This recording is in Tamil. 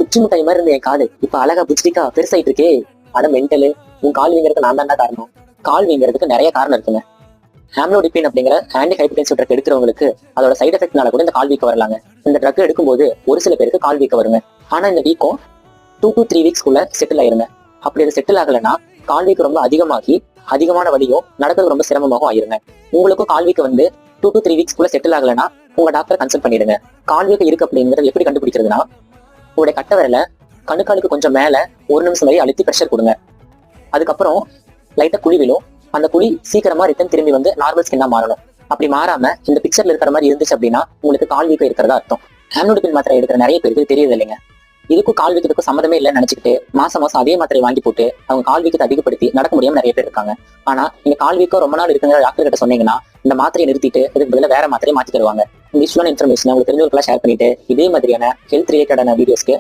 குச்சி முட்டாய் மாதிரி இருந்த என் காலு இப்ப அழகா புச்சிக்கா பெருசாயிட்டு இருக்கே. அட மென்டலு, உன் கால் வீங்கிறதுக்கு நான் தான் காரணம். கால் வீங்கிறதுக்கு நிறைய காரணம் இருக்குங்க. ஆம்லோடிபின் அப்படிங்கிற ஆன்டி ஹைபர்டென்சிவ் ட்ரக் எடுக்கிறவங்களுக்கு அதோட சைடு எஃபெக்ட்னால கூட இந்த கால் வீக்கம் வரலாங்க. இந்த ட்ரக் எடுக்கும்போது ஒரு சில பேருக்கு கால் வீக்கம் வருங்க. ஆனா இந்த வீக்கம் 2 to 3 வீக்ஸ்க்குள்ள செட்டில் ஆயிருங்க. அப்படி அது செட்டில் ஆகலைன்னா கால் வீக்கம் ரொம்ப அதிகமாகி அதிகமான வலியும் நடக்கிறது ரொம்ப சிரமமாகவும் ஆயிருங்க. உங்களுக்கும் கால் வீக்கம் 2 to 3 வீக்ஸ்க்குள்ள செட்டில் ஆகலைன்னா உங்க டாக்டரை கன்சல்ட் பண்ணிடுங்க. கால் வீக்கம் இருக்கு அப்படிங்கிறது எப்படி கண்டுபிடிக்கிறதுனா, உங்களுடைய கட்டை விரல கணுக்காலுக்கு கொஞ்சம் மேல 1 நிமிஷம் வரை அழுத்தி ப்ரெஷர் கொடுங்க. அதுக்கப்புறம் லைட்டா குழி விழும். அந்த குழி சீக்கிரமா ரிட்டன் திரும்பி நார்மல் ஸ்கின்னா மாறணும். அப்படி மாறாம இந்த பிக்சர்ல இருக்கிற மாதிரி இருந்துச்சு அப்படின்னா உங்களுக்கு கால் வீக்கம் இருக்கிறதா அர்த்தம். ஆம்லோடிபின் மாத்திரை எடுக்கிற நிறைய பேருக்கு தெரியுது இல்லைங்க. இதுக்கும் கால் வீக்கத்துக்கும் சம்மதமே இல்லைன்னு நினைச்சிட்டு மாசம் அதே மாத்திரை வாங்கி போட்டு அவங்க கால் வீக்கத்தை அதிகப்படுத்தி நடக்க முடியாம நிறைய பேர் இருக்காங்க. ஆனா நீங்க கால் வீக்கம் ரொம்ப நாள் இருக்குங்கிற டாக்டர் கிட்ட சொன்னீங்கன்னா இந்த மாத்திரையை நிறுத்திட்டு இதுக்கு பதிலாக வேற மாத்திரையை மாத்தி தருவாங்க. இந்த யூஸ்ஃபுல்லான இன்ஃபர்மேஷன் உங்களுக்கு தெரிஞ்சவங்களுக்குலாம் ஷேர் பண்ணிட்டு இதே மாதிரியான ஹெல்த் ரிலேட்டடான வீடியோஸ்க்கு